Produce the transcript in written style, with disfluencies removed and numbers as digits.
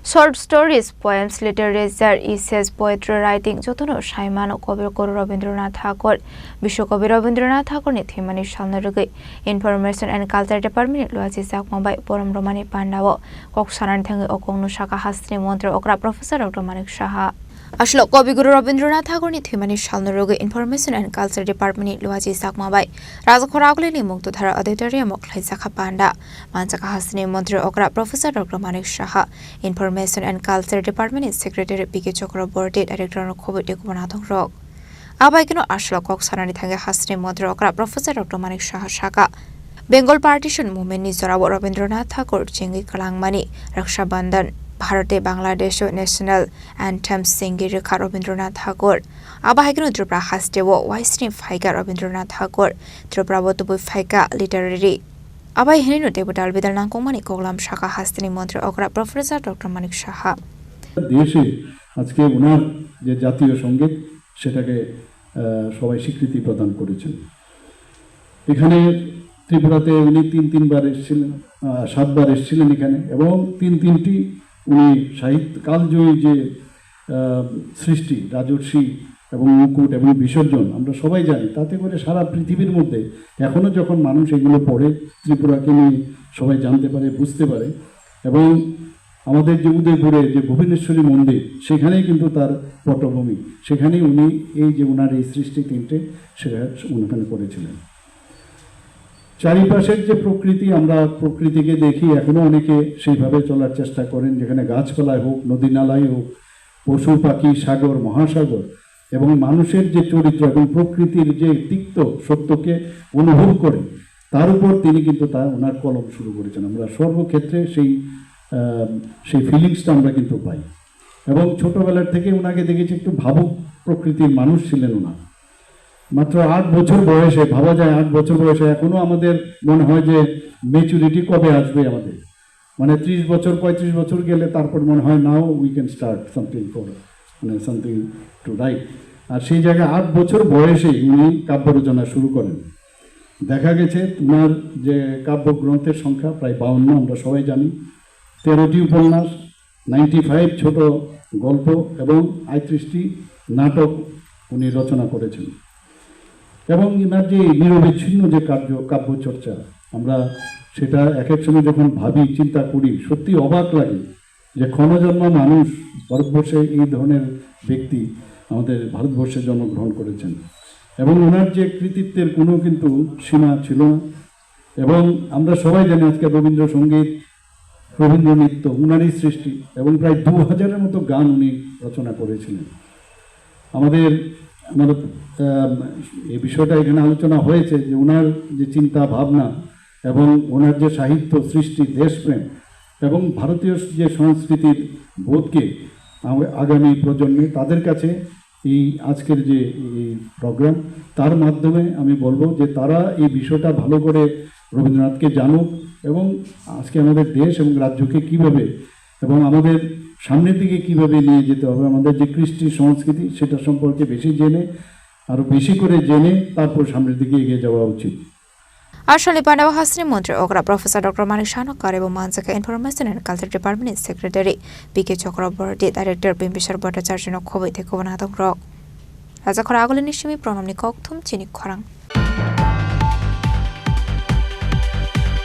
Short stories, poems, literature, essays, poetry writing যতনো Saiman কবির কবি রবীন্দ্রনাথ ঠাকুর বিশ্বকবি রবীন্দ্রনাথ ঠাকুর ni themani salnarugai information and culture department luachi sakmabai poram romani pandawo koksanan thangi okongnu shaka hastri montre okra professor Dr. Manik Saha আসলে কবিগুরু রবীন্দ্রনাথ ঠাকুরনি থিমানি সালনরোগে information and culture ডিপার্টমেন্টনি লুয়াজি সাকমাবাই রাজখরাগলেনি মুক্তধারা অডিটোরিয়াম অক্লাই জাখা পান্ডা মানজাকা হাসিনি মন্ত্রী অকরা professor doctor Manik Saha information and culture ডিপার্টমেন্টনি সেক্রেটারি পিকে চক্রবর্তী ডাইরেক্টর খবরটি কুমানাথং রক আবাইকিনো আসলে কক্সানানি থাঙ্গে হাসিনি মন্ত্রী অকরা প্রফেসর ডক্টর মানিক সাহা শাখা বেঙ্গল পার্টিশন মুভমেন্টনি জরাব রবীন্দ্রনাথ ঠাকুর চিঙ্গি কালাংমানি রক্ষাবন্ধন ভারতে বাংলাদেশ ন্যাশনাল অ্যান্থেম সিঙ্গি রেখা রবীন্দ্রনাথ ঠাকুর আবাহাইকেন ত্রিপুরা হাস্টেব ওয়াইসনি ফাইকা রবীন্দ্রনাথ ঠাকুর ত্রিপুরাবত বই ফাইকা লিটারারি আবাই হেনিনো দেবতাল বিদাল নাংকমানি কোগলাম শাখা হাস্তিনি মন্ত্রী অকরা প্রফেসর ডক্টর মানিক সাহা দেশে আজকে ওনার যে জাতীয় সঙ্গীত সেটাকে সবাই স্বীকৃতি প্রদান করেছেন। এখানে ত্রিপুরাতে উনি তিনবার এসেছিলেন, 7 বার এসেছিলেন এখানে, এবং তিনটি উনি সাহিত্য কালজয়ী যে সৃষ্টি রাজর্ষি এবং মুকুট এবং বিসর্জন আমরা সবাই জানি, তাতে করে সারা পৃথিবীর মধ্যে এখনও যখন মানুষ এগুলো পড়ে ত্রিপুরাকে নিয়ে সবাই জানতে পারে, বুঝতে পারে। এবং আমাদের যে উদয়পুরে যে ভুবনেশ্বরী মন্দির, সেখানেই কিন্তু তার পটভূমি, সেখানেই উনি এই যে ওনার এই সৃষ্টি তিনটে সেটা ওখানে করেছিলেন। চারিপাশের যে প্রকৃতি, আমরা প্রকৃতিকে দেখি, এখনো অনেকে সেইভাবে চলার চেষ্টা করেন, যেখানে গাছপালায় হোক, নদী নালায় হোক, পশু পাখি, সাগর মহাসাগর, এবং মানুষের যে চরিত্র এবং প্রকৃতির যে তিক্ত সত্যকে অনুভব করে, তার উপর তিনি কিন্তু ওনার কলম শুরু করেছেন। আমরা সর্বক্ষেত্রে সেই ফিলিংসটা আমরা কিন্তু পাই। এবং ছোটবেলার থেকে ওনাকে দেখেছি একটু ভাবুক প্রকৃতির মানুষ ছিলেন ওনা। মাত্র 8 বছর বয়সে, ভাবা যায় 8 বছর বয়সে, এখনো আমাদের মনে হয় যে ম্যাচুরিটি কবে আসবে আমাদের, মানে 30 বছর 35 বছর গেলে তারপর মনে হয় now we can start something to write. আর সেই জায়গায় 8 বছর বয়সে উনি কাব্য রচনা শুরু করেন। দেখা গেছে ওনার যে কাব্যগ্রন্থের সংখ্যা প্রায় 52, আমরা সবাই জানি। 13টি উপন্যাস, 95 ছোট গল্প এবং 38টি নাটক উনি রচনা করেছেন। এবং এনার যে নিরবিচ্ছিন্ন যে কাব্য চর্চা, আমরা সেটা এক এক সময় যখন ভাবি, চিন্তা করি, সত্যি অবাক লাগে যে ক্ষণজন্মা মানুষ ভারতবর্ষে এই ধরনের ব্যক্তি আমাদের ভারতবর্ষে জন্মগ্রহণ করেছেন। এবং ওনার যে কৃতিত্বের কোনো কিন্তু সীমা ছিল না। এবং আমরা সবাই জানি আজকে রবীন্দ্রসঙ্গীত, রবীন্দ্র নৃত্য ওনারই সৃষ্টি, এবং প্রায় 2000-এর মতো গান উনি রচনা করেছিলেন। আমাদের এই বিষয়টা এখানে আলোচনা হয়েছে যে ওনার যে চিন্তা ভাবনা এবং ওনার যে সাহিত্য সৃষ্টি, দেশপ্রেম এবং ভারতীয় যে সংস্কৃতির বোধকে আগামী প্রজন্মে তাদের কাছে এই আজকের যে এই প্রোগ্রাম, তার মাধ্যমে আমি বলবো যে তারা এই বিষয়টা ভালো করে রবীন্দ্রনাথকে জানুক, এবং আজকে আমাদের দেশ এবং রাজ্যকে কীভাবে এবং আমাদের সামনের দিকে কীভাবে নিয়ে যেতে হবে, আমাদের যে কৃষ্টি সংস্কৃতি সেটা সম্পর্কে বেশি জেনে, আরও বেশি করে জেনে তারপর সামনের দিকে এগিয়ে যাওয়া উচিত। আসলে পান্ডাওয়া হাসিনি মন্ত্রী অকরা প্রফেসর ডক্টর মানিক সানকার এবং মানজাকা information and culture department secretary PK Chakraborty director Bimbisar Bhattacharya খবর থেকে কুমানাথং রক রাজাখরা আগলে নিশ্চিমি প্রণাম নিকথম চিনি খরাং।